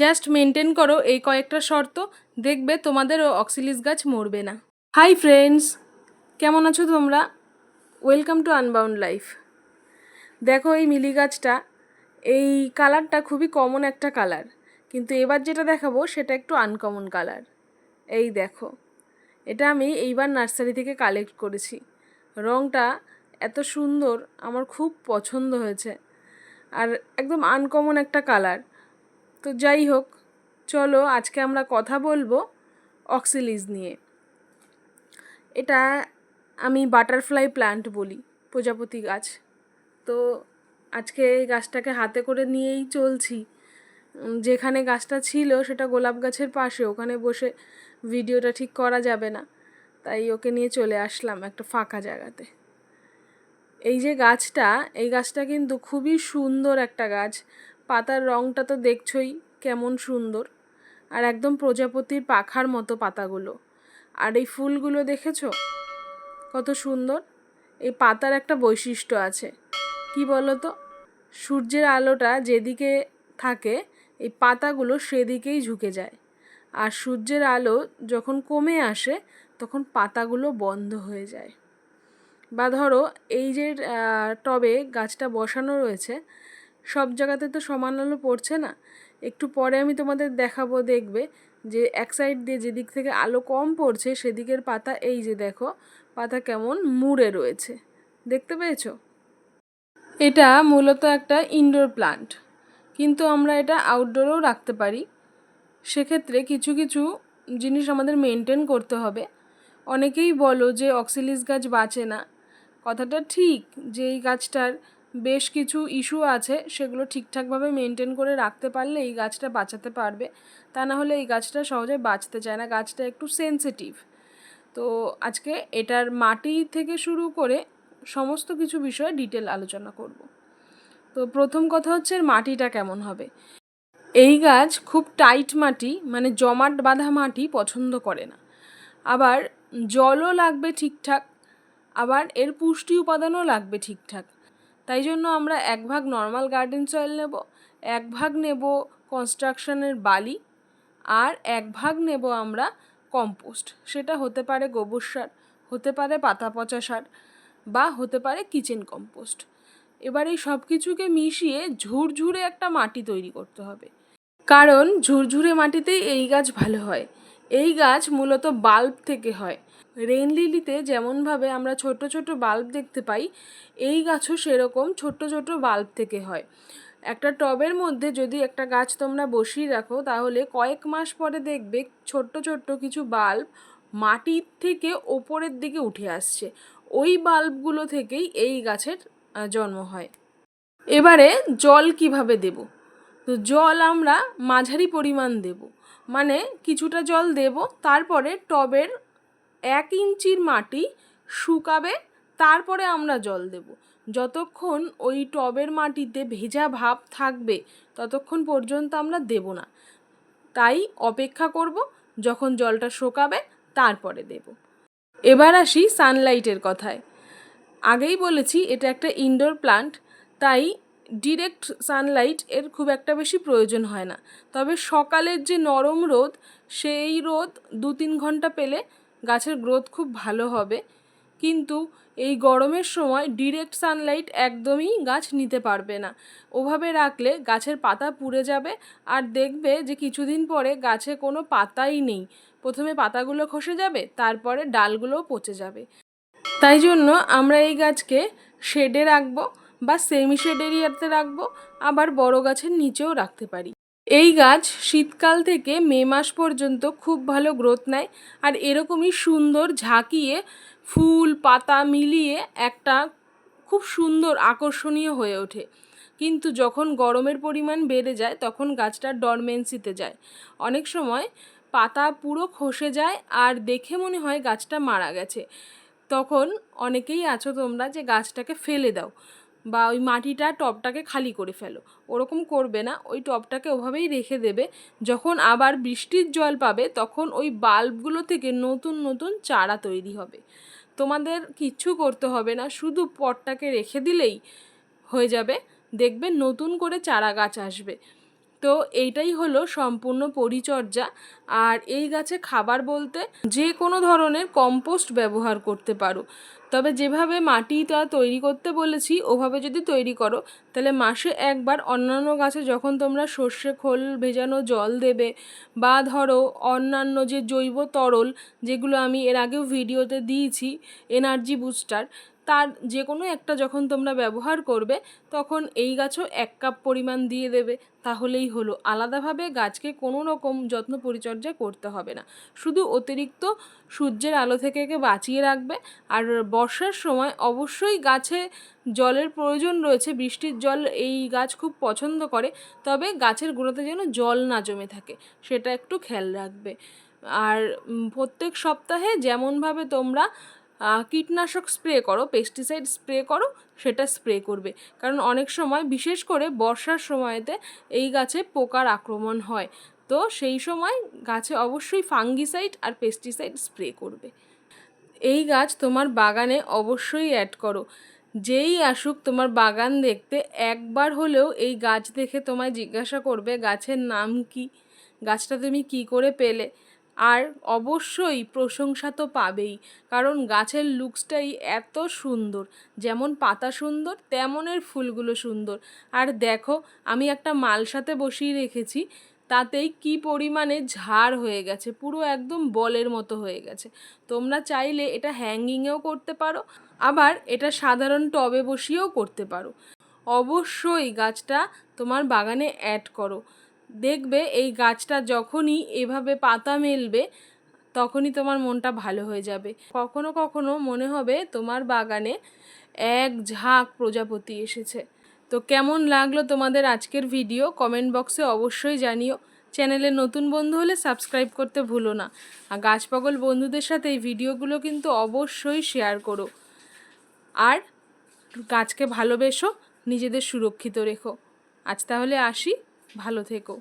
Just maintain করো এই কয়েকটা শর্ত, দেখবে তোমাদেরও অক্সিলিস গাছ মরবে না। হাই ফ্রেন্ডস, কেমন আছো তোমরা? Welcome to unbound life. দেখো এই মিলি গাছটা, এই কালারটা খুবই কমন একটা কালার, কিন্তু এবার যেটা দেখাবো সেটা একটু আনকমন কালার। এই দেখো, এটা আমি এইবার নার্সারি থেকে কালেক্ট করেছি। রঙটা এত সুন্দর, আমার খুব পছন্দ হয়েছে, আর একদম আনকমন একটা কালার। তো যাই হোক, চলো আজকে আমরা কথা বলবো অক্সিলিস নিয়ে। এটা আমি বাটারফ্লাই প্ল্যান্ট বলি, প্রজাপতি গাছ। তো আজকে এই গাছটাকে হাতে করে নিয়েই চলছি। যেখানে গাছটা ছিল সেটা গোলাপ গাছের পাশে, ওখানে বসে ভিডিওটা ঠিক করা যাবে না, তাই ওকে নিয়ে চলে আসলাম একটা ফাঁকা জায়গাতে। এই যে গাছটা, এই গাছটা কিন্তু খুবই সুন্দর একটা গাছ। পাতার রঙটা তো দেখছোই কেমন সুন্দর, আর একদম প্রজাপতির পাখার মতো পাতাগুলো। আর এই ফুলগুলো দেখেছো কত সুন্দর। এই পাতার একটা বৈশিষ্ট্য আছে, কি বলো তো? সূর্যের আলোটা যেদিকে থাকে এই পাতাগুলো সেদিকেই ঝুঁকে যায়, আর সূর্যের আলো যখন কমে আসে তখন পাতাগুলো বন্ধ হয়ে যায়। বা ধরো এই যে টবে গাছটা বসানো রয়েছে, সব জায়গাতে তো সমান আলো পড়ছে না। একটু পরে আমি তোমাদের দেখাবো, দেখবে যে এক সাইড দিয়ে যেদিক থেকে আলো কম পড়ছে সেদিকের পাতা, এই যে দেখো পাতা কেমন মুড়ে রয়েছে, দেখতে পেয়েছো? এটা মূলত একটা ইনডোর প্লান্ট, কিন্তু আমরা এটা আউটডোরেও রাখতে পারি। সেক্ষেত্রে কিছু কিছু জিনিস আমাদের মেনটেন করতে হবে। অনেকেই বলো যে অক্সিলিস গাছ বাঁচে না। কথাটা ঠিক, যে এই গাছটার বেশ কিছু ইস্যু আছে, সেগুলো ঠিকঠাকভাবে মেনটেন করে রাখতে পারলে এই গাছটা বাঁচাতে পারবে। তা না হলে এই গাছটা সহজে বাঁচতে চায় না, গাছটা একটু সেনসিটিভ। তো আজকে এটার মাটি থেকে শুরু করে সমস্ত কিছু বিষয়ে ডিটেল আলোচনা করব। তো প্রথম কথা হচ্ছে মাটিটা কেমন হবে। এই গাছ খুব টাইট মাটি, মানে জমাট বাঁধা মাটি পছন্দ করে না। আবার জলও লাগবে ঠিকঠাক, আবার এর পুষ্টি উপাদানও লাগবে ঠিকঠাক। তাই জন্য আমরা 1 ভাগ নর্মাল গার্ডেন সয়েল নেব, 1 ভাগ নেব কনস্ট্রাকশনের বালি, আর 1 ভাগ নেব আমরা কম্পোস্ট। সেটা হতে পারে গোবর সার, হতে পারে পাতা পচা সার, বা হতে পারে কিচেন কম্পোস্ট। এবার এই সব কিছুকে মিশিয়ে ঝুরঝুরে একটা মাটি তৈরি করতে হবে, কারণ ঝুরঝুরে মাটিতেই এই গাছ ভালো হয়। এই গাছ মূলত বাল্ব থেকে হয়। রেইন লিলিতে যেমনভাবে আমরা ছোট ছোট বাল্ব দেখতে পাই, এই গাছও সেরকম ছোট ছোট বাল্ব থেকে হয়। একটা টবের মধ্যে যদি একটা গাছ তোমরা বসিয়ে রাখো, তাহলে কয়েক মাস পরে দেখবে ছোট্ট ছোট্ট কিছু বাল্ব মাটির থেকে ওপরের দিকে উঠে আসছে। ওই বাল্বগুলো থেকেই এই গাছের জন্ম হয়। এবারে জল কিভাবে দেব? তো জল আমরা মাঝারি পরিমাণ দেব, মানে কিছুটা জল দেব, তারপরে টবের 1 ইঞ্চির মাটি শুকাবে, তারপরে আমরা জল দেব। যতক্ষণ ওই টবের মাটিতে ভেজা ভাব থাকবে ততক্ষণ পর্যন্ত আমরা দেব না, তাই অপেক্ষা করব, যখন জলটা শুকাবে তারপরে দেব। এবার আসি সানলাইটের কথায়। আগেই বলেছি এটা একটা ইনডোর প্লান্ট, তাই ডিরেক্ট সানলাইট এর খুব একটা বেশি প্রয়োজন হয় না। তবে সকালের যে নরম রোদ, সেই রোদ 2-3 ঘন্টা পেলে গাছের গ্রোথ খুব ভালো হবে। কিন্তু এই গরমের সময় ডিরেক্ট সানলাইট একদমই গাছ নিতে পারবে না। ওভাবে রাখলে গাছের পাতা পুড়ে যাবে, আর দেখবে যে কিছুদিন পরে গাছে কোনো পাতাই নেই। প্রথমে পাতাগুলো খসে যাবে, তারপরে ডালগুলোও পচে যাবে। তাই জন্য আমরা এই গাছকে শেডে রাখবো, বা সেমি শেড এরিয়াতে রাখবো, আবার বড় গাছের নিচেও রাখতে পারি। এই গাছ শীতকাল থেকে মে মাস পর্যন্ত খুব ভালো গ্রোথ নেয়, আর এরকমই সুন্দর ঝাঁকিয়ে ফুল পাতা মিলিয়ে একটা খুব সুন্দর আকর্ষণীয় হয়ে ওঠে। কিন্তু যখন গরমের পরিমাণ বেড়ে যায় তখন গাছটা ডরমেন্সিতে যায়। অনেক সময় পাতা পুরো খসে যায়, আর দেখে মনে হয় গাছটা মারা গেছে। তখন অনেকেই আছো তোমরা যে গাছটাকে ফেলে দাও, বা ওই মাটিটা টবটাকে খালি করে ফেলো। ওরকম করবে না, ওই টবটাকে ওভাবেই রেখে দেবে। যখন আবার বৃষ্টির জল পাবে তখন ওই বাল্বগুলো থেকে নতুন নতুন চারা তৈরি হবে। তোমাদের কিচ্ছু করতে হবে না, শুধু পটটাকে রেখে দিলেই হয়ে যাবে, দেখবে নতুন করে চারা গাছ আসবে। তো এইটাই হলো সম্পূর্ণ পরিচর্যা। আর এই গাছে খাবার বলতে যে কোনো ধরনের কম্পোস্ট ব্যবহার করতে পারো, তবে যেভাবে মাটিটা তৈরি করতে বলেছি ওভাবে যদি তৈরি করো তাহলে মাসে একবার অন্যান্য গাছে যখন তোমরা সর্ষে খোল ভেজানো জল দেবে, বা ধরো অন্যান্য যে জৈব তরল যেগুলো আমি এর আগেও ভিডিওতে দিয়েছি, এনার্জি বুস্টার, তার যে কোনো একটা যখন তোমরা ব্যবহার করবে তখন এই গাছও 1 কাপ পরিমাণ দিয়ে দেবে, তাহলেই হলো। আলাদাভাবে গাছকে কোনো রকম যত্ন পরিচর্যা করতে হবে না, শুধু অতিরিক্ত সূর্যের আলো থেকে একে বাঁচিয়ে রাখবে। আর বর্ষার সময় অবশ্যই গাছে জলের প্রয়োজন রয়েছে, বৃষ্টির জল এই গাছ খুব পছন্দ করে, তবে গাছের গোড়াতে যেন জল না জমে থাকে সেটা একটু খেয়াল রাখবে। আর প্রত্যেক সপ্তাহে যেমনভাবে তোমরা কীটনাশক স্প্রে করো, পেস্টিসাইড স্প্রে করো, সেটা স্প্রে করবে, কারণ অনেক সময় বিশেষ করে বর্ষার সময়তে এই গাছে পোকার আক্রমণ হয়, তো সেই সময় গাছে অবশ্যই ফাঙ্গিসাইড আর পেস্টিসাইড স্প্রে করবে। এই গাছ তোমার বাগানে অবশ্যই অ্যাড করো। যেই আসুক তোমার বাগান দেখতে, একবার হলেও এই গাছ দেখে তোমায় জিজ্ঞাসা করবে গাছের নাম কি, গাছটা তুমি কি করে পেলে। আর অবশ্যই প্রশংসা তো পাবেই, কারণ গাছের লুকসটাই এত সুন্দর, যেমন পাতা সুন্দর তেমনের ফুলগুলো সুন্দর। আর দেখো আমি একটা মালসাতে বসিয়ে রেখেছি, তাতেই কি পরিমাণে ঝাড় হয়ে গেছে, পুরো একদম বলের মতো হয়ে গেছে। তোমরা চাইলে এটা হ্যাঙ্গিংয়েও করতে পারো, আবার এটা সাধারণ টবে বসিয়েও করতে পারো। অবশ্যই গাছটা তোমার বাগানে অ্যাড করো, দেখবে এই গাছটা যখনই এভাবে পাতা মেলবে তখনই তোমার মনটা ভালো হয়ে যাবে। কখনো কখনো মনে হবে তোমার বাগানে এক ঝাঁক প্রজাপতি এসেছে। তো কেমন লাগলো তোমাদের আজকের ভিডিও কমেন্ট বক্সে অবশ্যই জানিও। চ্যানেলে নতুন বন্ধু হলে সাবস্ক্রাইব করতে ভুলো না। আর গাছ পাগল বন্ধুদের সাথে এই ভিডিওগুলো কিন্তু অবশ্যই শেয়ার করো। আর গাছকে ভালোবেসো, নিজেদের সুরক্ষিত রেখো। আজ তাহলে আসি, ভালো থেকো।